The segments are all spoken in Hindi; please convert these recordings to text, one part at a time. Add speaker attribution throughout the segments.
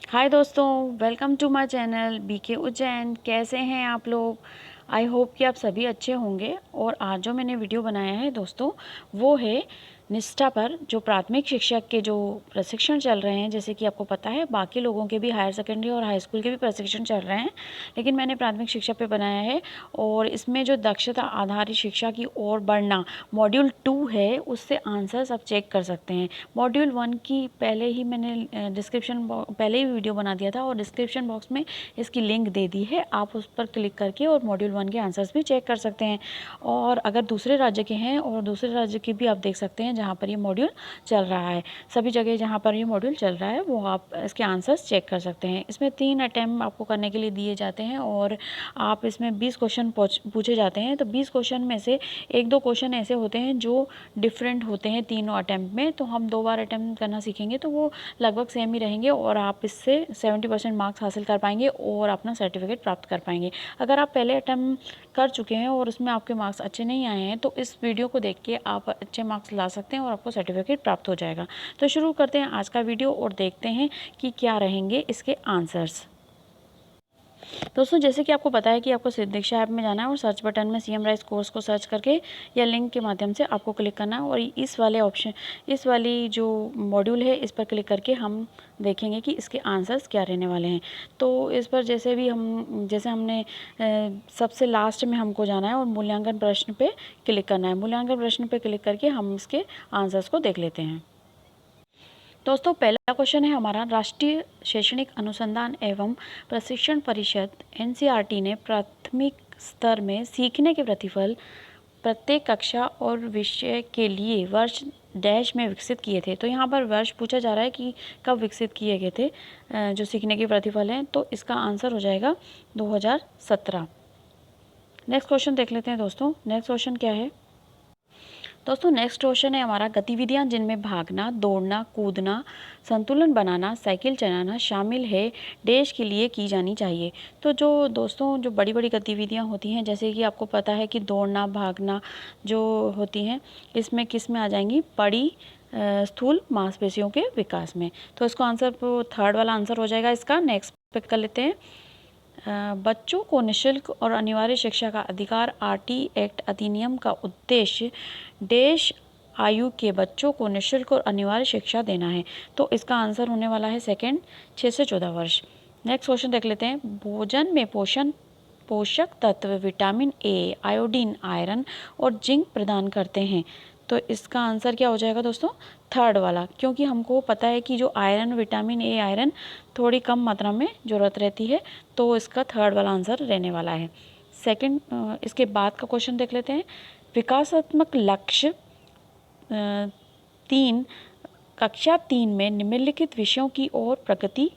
Speaker 1: हाय दोस्तों, welcome to my channel BK Ujjain. कैसे हैं आप लोग? आई होप कि आप सभी अच्छे होंगे। और आज जो मैंने वीडियो बनाया है दोस्तों, वो है निष्ठा पर। जो प्राथमिक शिक्षक के जो प्रशिक्षण चल रहे हैं, जैसे कि आपको पता है बाकी लोगों के भी हायर सेकेंडरी और हाई स्कूल के भी प्रशिक्षण चल रहे हैं, लेकिन मैंने प्राथमिक शिक्षा पे बनाया है। और इसमें जो दक्षता आधारित शिक्षा की ओर बढ़ना मॉड्यूल 2 है, उससे आंसर्स आप चेक कर सकते हैं। मॉड्यूल 1 की पहले ही मैंने पहले ही वीडियो बना दिया था और डिस्क्रिप्शन बॉक्स में इसकी लिंक दे दी है। आप उस पर क्लिक करके और मॉड्यूल 1 के आंसर्स भी चेक कर सकते हैं। और अगर दूसरे राज्य के हैं और दूसरे राज्य के भी आप देख सकते हैं जहाँ पर ये मॉड्यूल चल रहा है। सभी जगह जहाँ पर ये मॉड्यूल चल रहा है वो आप इसके आंसर्स चेक कर सकते हैं। इसमें 3 अटैम्प्ट आपको करने के लिए दिए जाते हैं और आप इसमें 20 क्वेश्चन पूछे जाते हैं। तो 20 क्वेश्चन में से 1-2 क्वेश्चन ऐसे होते हैं जो डिफरेंट होते हैं तीनों अटैम्प्ट में। तो हम 2 बार अटैम्प्ट करना सीखेंगे तो वो लगभग सेम ही रहेंगे और आप इससे 70% मार्क्स हासिल कर पाएंगे और अपना सर्टिफिकेट प्राप्त कर पाएंगे। अगर आप पहले अटैम्प्ट कर चुके हैं और उसमें आपके मार्क्स अच्छे नहीं आए हैं तो इस वीडियो को देख के आप अच्छे मार्क्स ला सकते हैं और आपको सर्टिफिकेट प्राप्त हो जाएगा। तो शुरू करते हैं आज का वीडियो और देखते हैं कि क्या रहेंगे इसके आंसर्स। दोस्तों, जैसे कि आपको पता है कि आपको सिद्ध दीक्षा ऐप में जाना है और सर्च बटन में सीएम राइज कोर्स को सर्च करके या लिंक के माध्यम से आपको क्लिक करना है और इस वाली जो मॉड्यूल है इस पर क्लिक करके हम देखेंगे कि इसके आंसर्स क्या रहने वाले हैं। तो इस पर जैसे हमने सबसे लास्ट में हमको जाना है और मूल्यांकन प्रश्न पे क्लिक करना है। मूल्यांकन प्रश्न पे क्लिक करके हम इसके आंसर्स को देख लेते हैं। दोस्तों, पहला क्वेश्चन है हमारा, राष्ट्रीय शैक्षणिक अनुसंधान एवं प्रशिक्षण परिषद एनसीईआरटी ने प्राथमिक स्तर में सीखने के प्रतिफल प्रत्येक कक्षा और विषय के लिए वर्ष डैश में विकसित किए थे। तो यहाँ पर वर्ष पूछा जा रहा है कि कब विकसित किए गए थे जो सीखने के प्रतिफल हैं। तो इसका आंसर हो जाएगा 2017। नेक्स्ट क्वेश्चन देख लेते हैं दोस्तों। नेक्स्ट क्वेश्चन क्या है दोस्तों? नेक्स्ट क्वेश्चन है हमारा, गतिविधियां जिनमें भागना, दौड़ना, कूदना, संतुलन बनाना, साइकिल चलाना शामिल है देश के लिए की जानी चाहिए। तो जो दोस्तों जो बड़ी बड़ी गतिविधियां होती हैं, जैसे कि आपको पता है कि दौड़ना, भागना जो होती हैं, इसमें किस में आ जाएंगी? बड़ी स्थूल मांसपेशियों के विकास में। तो इसको आंसर थर्ड वाला आंसर हो जाएगा इसका। नेक्स्ट पे कर लेते हैं। बच्चों को निःशुल्क और अनिवार्य शिक्षा का अधिकार आरटी एक्ट अधिनियम का उद्देश्य देश आयु के बच्चों को निःशुल्क और अनिवार्य शिक्षा देना है। तो इसका आंसर होने वाला है सेकंड, 6 से 14 वर्ष। नेक्स्ट क्वेश्चन देख लेते हैं। भोजन में पोषक तत्व विटामिन ए, आयोडीन, आयरन और जिंक प्रदान करते हैं। तो इसका आंसर क्या हो जाएगा दोस्तों? थर्ड वाला, क्योंकि हमको पता है कि जो आयरन, विटामिन ए, आयरन थोड़ी कम मात्रा में ज़रूरत रहती है। तो इसका थर्ड वाला आंसर रहने वाला है सेकंड। इसके बाद का क्वेश्चन देख लेते हैं। विकासात्मक लक्ष्य 3 कक्षा 3 में निम्नलिखित विषयों की ओर प्रगति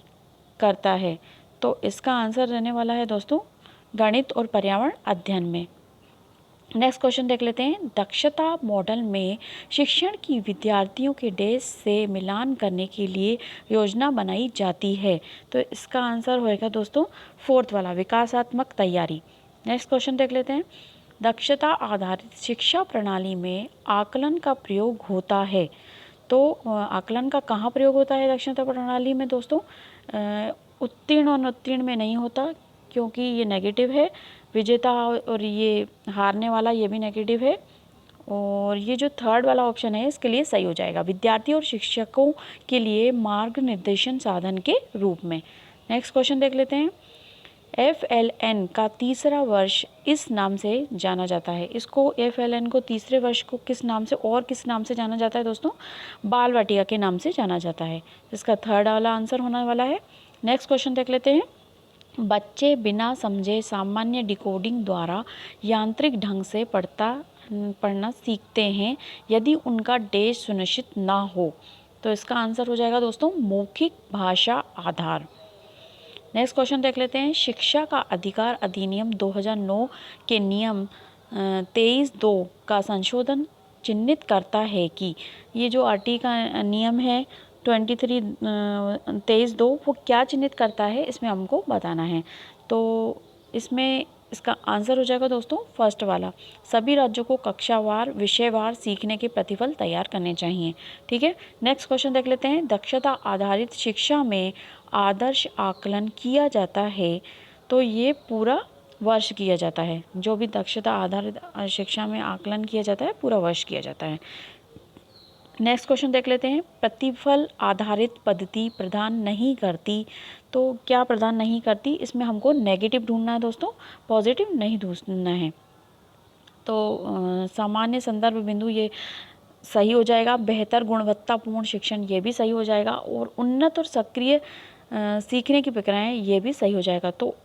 Speaker 1: करता है। तो इसका आंसर रहने वाला है दोस्तों गणित और पर्यावरण अध्ययन में। नेक्स्ट क्वेश्चन देख लेते हैं। दक्षता मॉडल में शिक्षण की विद्यार्थियों के डेज से मिलान करने के लिए योजना बनाई जाती है। तो इसका आंसर होएगा दोस्तों फोर्थ वाला, विकासात्मक तैयारी। नेक्स्ट क्वेश्चन देख लेते हैं। दक्षता आधारित शिक्षा प्रणाली में आकलन का प्रयोग होता है। तो आकलन का कहाँ प्रयोग होता है दक्षता प्रणाली में दोस्तों? उत्तीर्ण और अनुत्तीर्ण में नहीं होता, क्योंकि ये नेगेटिव है। विजेता और ये हारने वाला, ये भी नेगेटिव है। और ये जो थर्ड वाला ऑप्शन है इसके लिए सही हो जाएगा, विद्यार्थी और शिक्षकों के लिए मार्ग निर्देशन साधन के रूप में। नेक्स्ट क्वेश्चन देख लेते हैं। FLN का तीसरा वर्ष इस नाम से जाना जाता है। इसको FLN को तीसरे वर्ष को किस नाम से जाना जाता है दोस्तों? बाल वाटिका के नाम से जाना जाता है। इसका थर्ड वाला आंसर होने वाला है। नेक्स्ट क्वेश्चन देख लेते हैं। बच्चे बिना समझे सामान्य डिकोडिंग द्वारा यांत्रिक ढंग से पढ़ना सीखते हैं यदि उनका डेज सुनिश्चित ना हो। तो इसका आंसर हो जाएगा दोस्तों मौखिक भाषा आधार। नेक्स्ट क्वेश्चन देख लेते हैं। शिक्षा का अधिकार अधिनियम 2009 के नियम 23(2) का संशोधन चिन्हित करता है कि ये जो आरटी का नियम है 23(2) वो क्या चिन्हित करता है, इसमें हमको बताना है। तो इसमें इसका आंसर हो जाएगा दोस्तों फर्स्ट वाला, सभी राज्यों को कक्षावार विषयवार सीखने के प्रतिफल तैयार करने चाहिए। ठीक है, नेक्स्ट क्वेश्चन देख लेते हैं। दक्षता आधारित शिक्षा में आदर्श आकलन किया जाता है, तो ये पूरा वर्ष किया जाता है। जो भी दक्षता आधारित शिक्षा में आकलन किया जाता है पूरा वर्ष किया जाता है। नेक्स्ट क्वेश्चन देख लेते हैं। प्रतिफल आधारित पद्धति प्रदान नहीं करती, तो क्या प्रदान नहीं करती, इसमें हमको नेगेटिव ढूंढना है दोस्तों, पॉजिटिव नहीं ढूंढना है। तो सामान्य संदर्भ बिंदु ये सही हो जाएगा। बेहतर गुणवत्तापूर्ण शिक्षण ये भी सही हो जाएगा। और उन्नत और सक्रिय सीखने की प्रक्रियाएं ये भी सही हो जाएगा। तो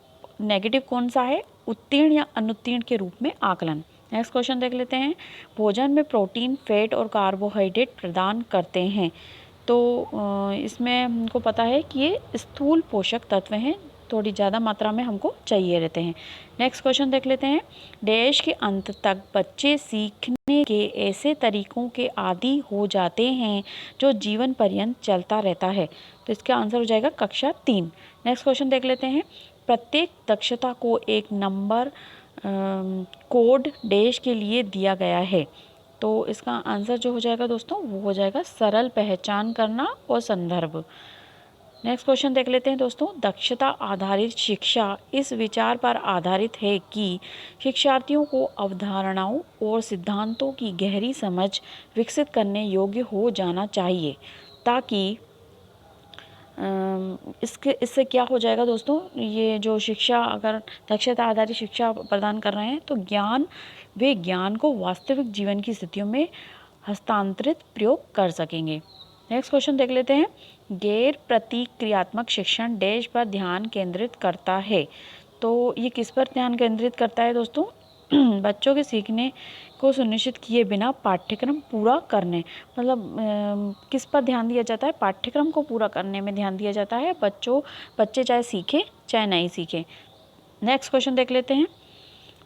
Speaker 1: नेगेटिव कौन सा है, उत्तीर्ण या अनुत्तीर्ण के रूप में आकलन। नेक्स्ट क्वेश्चन देख लेते हैं। भोजन में प्रोटीन, फैट और कार्बोहाइड्रेट प्रदान करते हैं, तो इसमें हमको पता है कि ये स्थूल पोषक तत्व हैं, थोड़ी ज़्यादा मात्रा में हमको चाहिए रहते हैं। नेक्स्ट क्वेश्चन देख लेते हैं। देश के अंत तक बच्चे सीखने के ऐसे तरीकों के आदी हो जाते हैं जो जीवन पर्यंत चलता रहता है, तो इसका आंसर हो जाएगा कक्षा 3। नेक्स्ट क्वेश्चन देख लेते हैं। प्रत्येक दक्षता को एक नंबर कोड देश के लिए दिया गया है, तो इसका आंसर जो हो जाएगा दोस्तों वो हो जाएगा सरल पहचान करना और संदर्भ। नेक्स्ट क्वेश्चन देख लेते हैं दोस्तों। दक्षता आधारित शिक्षा इस विचार पर आधारित है कि शिक्षार्थियों को अवधारणाओं और सिद्धांतों की गहरी समझ विकसित करने योग्य हो जाना चाहिए, ताकि इससे क्या हो जाएगा दोस्तों, ये जो शिक्षा अगर दक्षता आधारित शिक्षा प्रदान कर रहे हैं तो वे ज्ञान को वास्तविक जीवन की स्थितियों में हस्तांतरित प्रयोग कर सकेंगे। नेक्स्ट क्वेश्चन देख लेते हैं। गैर प्रतिक्रियात्मक शिक्षण देश पर ध्यान केंद्रित करता है, तो ये किस पर ध्यान केंद्रित करता है दोस्तों, बच्चों के सीखने को सुनिश्चित किए बिना पाठ्यक्रम पूरा करने, मतलब किस पर ध्यान दिया जाता है, पाठ्यक्रम को पूरा करने में ध्यान दिया जाता है। बच्चे चाहे सीखें चाहे नहीं सीखें। नेक्स्ट क्वेश्चन देख लेते हैं।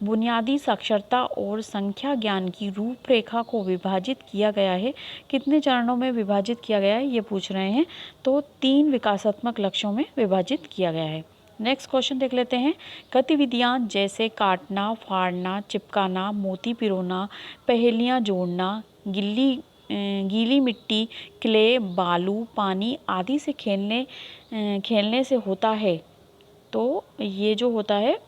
Speaker 1: बुनियादी साक्षरता और संख्या ज्ञान की रूपरेखा को विभाजित किया गया है, कितने चरणों में विभाजित किया गया है ये पूछ रहे हैं, तो 3 विकासात्मक लक्ष्यों में विभाजित किया गया है। नेक्स्ट क्वेश्चन देख लेते हैं। गतिविधियाँ जैसे काटना, फाड़ना, चिपकाना, मोती पिरोना, पहेलियाँ जोड़ना, गीली मिट्टी, क्ले, बालू, पानी आदि से खेलने से होता है, तो ये जो होता है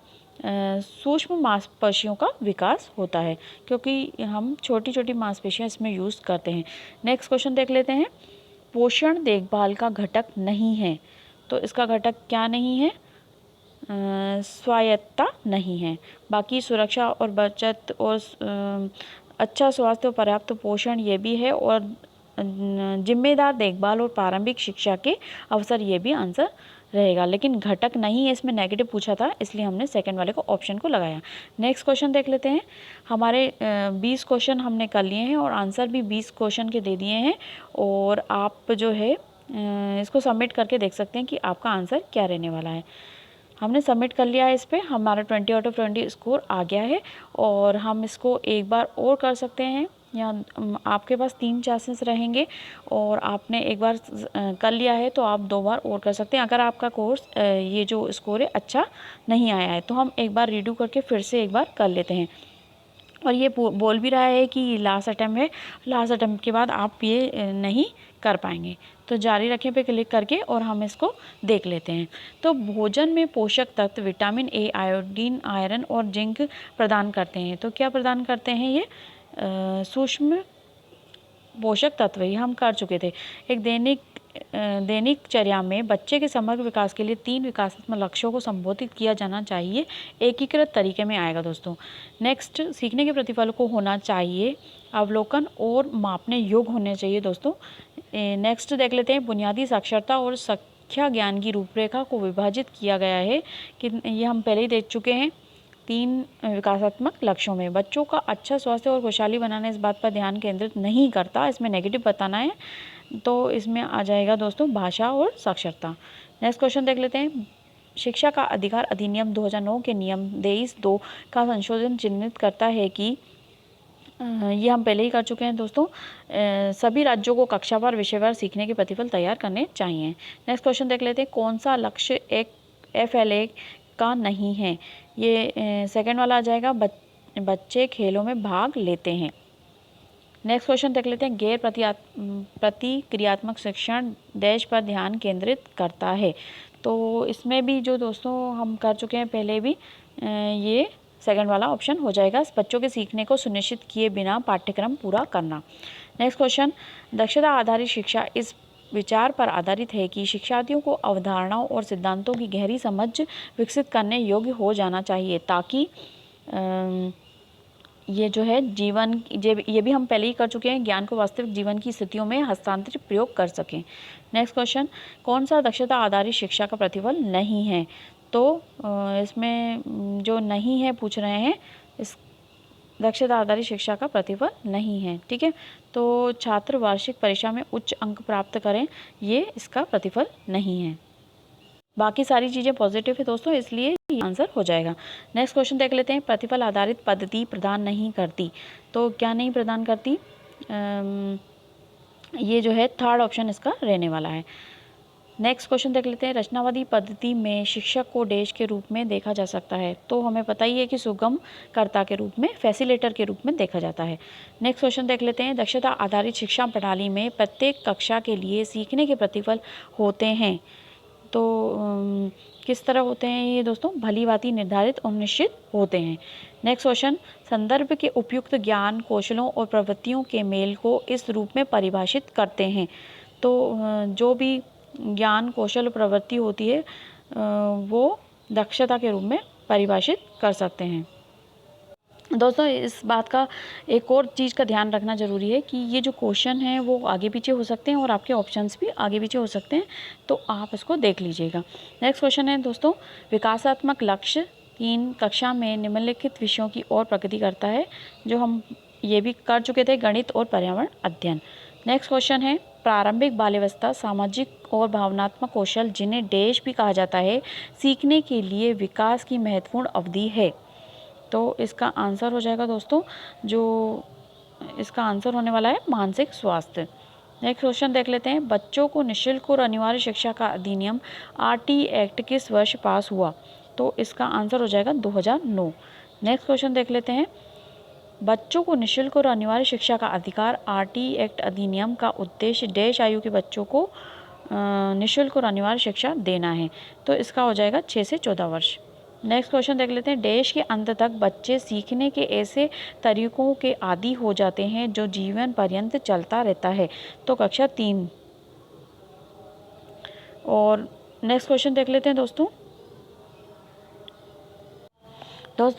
Speaker 1: सूक्ष्म मांसपेशियों का विकास होता है, क्योंकि हम छोटी छोटी मांसपेशियाँ इसमें यूज़ करते हैं। नेक्स्ट क्वेश्चन देख लेते हैं। पोषण देखभाल का घटक नहीं है, तो इसका घटक क्या नहीं है, स्वायत्तता नहीं है। बाकी सुरक्षा और बचत और अच्छा स्वास्थ्य और पर्याप्त पोषण ये भी है, और जिम्मेदार देखभाल और प्रारंभिक शिक्षा के अवसर ये भी आंसर रहेगा, लेकिन घटक नहीं है, इसमें नेगेटिव पूछा था इसलिए हमने सेकंड वाले को ऑप्शन को लगाया। नेक्स्ट क्वेश्चन देख लेते हैं। हमारे 20 क्वेश्चन हमने कर लिए हैं और आंसर भी 20 क्वेश्चन के दे दिए हैं, और आप जो है इसको सबमिट करके देख सकते हैं कि आपका आंसर क्या रहने वाला है। हमने सबमिट कर लिया है, इस पर हमारा 20 आउट ऑफ 20 स्कोर आ गया है, और हम इसको एक बार और कर सकते हैं, या आपके पास 3 चांसेस रहेंगे, और आपने एक बार कर लिया है तो आप 2 बार और कर सकते हैं। अगर आपका कोर्स ये जो स्कोर है अच्छा नहीं आया है तो हम एक बार रीडू करके फिर से एक बार कर लेते हैं। और ये बोल भी रहा है कि लास्ट अटैम्प्ट है, लास्ट अटैम्प्ट के बाद आप ये नहीं कर पाएंगे, तो जारी रखें पे क्लिक करके और हम इसको देख लेते हैं। तो भोजन में पोषक तत्व विटामिन ए, आयोडीन, आयरन और जिंक प्रदान करते हैं, तो क्या प्रदान करते हैं ये सूक्ष्म पोषक तत्व, ये हम कर चुके थे। एक दैनिक चर्या में बच्चे के समग्र विकास के लिए 3 विकासात्मक लक्ष्यों को संबोधित किया जाना चाहिए, एकीकृत तरीके में आएगा दोस्तों। नेक्स्ट, सीखने के प्रतिफल को होना चाहिए अवलोकन और मापने योग्य होने चाहिए दोस्तों। नेक्स्ट देख लेते हैं। बुनियादी साक्षरता और संख्या ज्ञान की रूपरेखा को विभाजित किया गया है कि ये हम पहले ही देख चुके हैं। 3 विकासात्मक लक्ष्यों में बच्चों का अच्छा स्वास्थ्य और खुशहाली बनाने इस बात पर ध्यान केंद्रित नहीं करता, इसमें नेगेटिव बताना है, तो इसमें आ जाएगा दोस्तों भाषा और साक्षरता। नेक्स्ट क्वेश्चन देख लेते हैं। शिक्षा का अधिकार अधिनियम 2009 के नियम 23(2) का संशोधन चिन्हित करता है कि ये हम पहले ही कर चुके हैं दोस्तों, सभी राज्यों को कक्षावार विषयवार सीखने के प्रतिफल तैयार करने चाहिए। नेक्स्ट क्वेश्चन देख लेते हैं। कौन सा लक्ष्य एक FLA का नहीं है, ये सेकंड वाला आ जाएगा बच्चे खेलों में भाग लेते हैं। नेक्स्ट क्वेश्चन देख लेते हैं। गैर प्रतिक्रियात्मक शिक्षण देश पर ध्यान केंद्रित करता है। तो इसमें भी जो दोस्तों हम कर चुके हैं पहले भी, ये सेकंड वाला ऑप्शन हो जाएगा, बच्चों के सीखने को सुनिश्चित किए बिना पाठ्यक्रम पूरा करना। नेक्स्ट क्वेश्चन, दक्षता आधारित शिक्षा इस विचार पर आधारित है कि शिक्षार्थियों को अवधारणाओं और सिद्धांतों की गहरी समझ विकसित करने योग्य हो जाना चाहिए ताकि ये जो है जीवन, ये भी हम पहले ही कर चुके हैं, ज्ञान को वास्तविक जीवन की स्थितियों में हस्तांतरित प्रयोग कर सकें। नेक्स्ट क्वेश्चन, कौन सा दक्षता आधारित शिक्षा का प्रतिफल नहीं है? तो इसमें जो नहीं है पूछ रहे हैं, इस दक्षता आधारित शिक्षा का प्रतिफल नहीं है। ठीक है, तो छात्र वार्षिक परीक्षा में उच्च अंक प्राप्त करें, ये इसका प्रतिफल नहीं है। बाकी सारी चीज़ें पॉजिटिव है दोस्तों, इसलिए ये आंसर हो जाएगा। नेक्स्ट क्वेश्चन देख लेते हैं। प्रतिफल आधारित पद्धति प्रदान नहीं करती, तो क्या नहीं प्रदान करती? ये जो है थर्ड ऑप्शन इसका रहने वाला है। नेक्स्ट क्वेश्चन देख लेते हैं। रचनावादी पद्धति में शिक्षक को डैश के रूप में देखा जा सकता है, तो हमें पता ही है कि सुगमकर्ता के रूप में, फैसिलिटेटर के रूप में देखा जाता है। नेक्स्ट क्वेश्चन देख लेते हैं। दक्षता आधारित शिक्षा प्रणाली में प्रत्येक कक्षा के लिए सीखने के प्रतिफल होते हैं, तो किस तरह होते हैं ये दोस्तों? भली भांति निर्धारित और निश्चित होते हैं। नेक्स्ट क्वेश्चन, संदर्भ के उपयुक्त ज्ञान कौशलों और प्रवृत्तियों के मेल को इस रूप में परिभाषित करते हैं। तो जो भी ज्ञान कौशल प्रवृत्ति होती है वो दक्षता के रूप में परिभाषित कर सकते हैं। दोस्तों इस बात का एक और चीज़ का ध्यान रखना ज़रूरी है कि ये जो क्वेश्चन है वो आगे पीछे हो सकते हैं और आपके ऑप्शंस भी आगे पीछे हो सकते हैं, तो आप इसको देख लीजिएगा। नेक्स्ट क्वेश्चन है दोस्तों, विकासात्मक लक्ष्य 3 कक्षा में निम्नलिखित विषयों की ओर प्रगति करता है, जो हम ये भी कर चुके थे, गणित और पर्यावरण अध्ययन। नेक्स्ट क्वेश्चन है, प्रारंभिक बाल्यावस्था सामाजिक और भावनात्मक कौशल जिन्हें डैश भी कहा जाता है, सीखने के लिए विकास की महत्वपूर्ण अवधि है। तो इसका आंसर हो जाएगा दोस्तों, जो इसका आंसर होने वाला है मानसिक स्वास्थ्य। नेक्स्ट क्वेश्चन देख लेते हैं। बच्चों को निःशुल्क और अनिवार्य शिक्षा का अधिनियम RT एक्ट किस वर्ष पास हुआ? तो इसका आंसर हो जाएगा 2009। नेक्स्ट क्वेश्चन देख लेते हैं। बच्चों को निःशुल्क और अनिवार्य शिक्षा का अधिकार RT एक्ट अधिनियम का उद्देश्य डैश आयु के बच्चों को निःशुल्क और अनिवार्य शिक्षा देना है, तो इसका हो जाएगा 6 से 14 वर्ष। नेक्स्ट क्वेश्चन देख लेते हैं। डैश के अंत तक बच्चे सीखने के ऐसे तरीकों के आदी हो जाते हैं जो जीवन पर्यंत चलता रहता है, तो कक्षा 3। और नेक्स्ट क्वेश्चन देख लेते हैं दोस्तों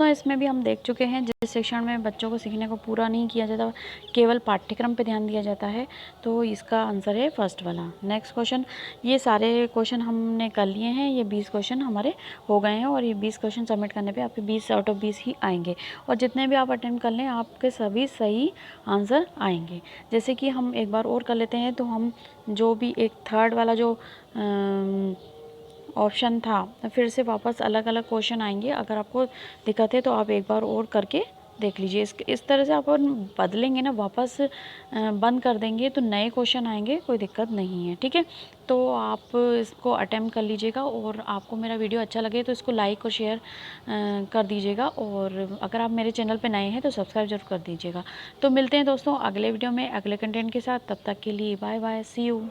Speaker 1: इसमें भी हम देख चुके हैं, जिस शिक्षण में बच्चों को सीखने को पूरा नहीं किया जाता, केवल पाठ्यक्रम पे ध्यान दिया जाता है, तो इसका आंसर है फर्स्ट वाला। नेक्स्ट क्वेश्चन, ये सारे क्वेश्चन हमने कर लिए हैं, ये 20 क्वेश्चन हमारे हो गए हैं और ये 20 क्वेश्चन सबमिट करने पे आपके 20 आउट ऑफ 20 ही आएंगे, और जितने भी आप अटेम्प्ट कर लें आपके सभी सही आंसर आएंगे। जैसे कि हम एक बार और कर लेते हैं, तो हम जो भी एक थर्ड वाला जो ऑप्शन था, फिर से वापस अलग अलग क्वेश्चन आएंगे। अगर आपको दिक्कत है तो आप एक बार और करके देख लीजिए। इस तरह से आप बदलेंगे ना, वापस बंद कर देंगे तो नए क्वेश्चन आएंगे, कोई दिक्कत नहीं है। ठीक है, तो आप इसको अटेम्प्ट कर लीजिएगा, और आपको मेरा वीडियो अच्छा लगे तो इसको लाइक और शेयर कर दीजिएगा, और अगर आप मेरे चैनल पे नए हैं तो सब्सक्राइब जरूर कर दीजिएगा। तो मिलते हैं दोस्तों अगले वीडियो में अगले कंटेंट के साथ, तब तक के लिए बाय बाय, सी यू।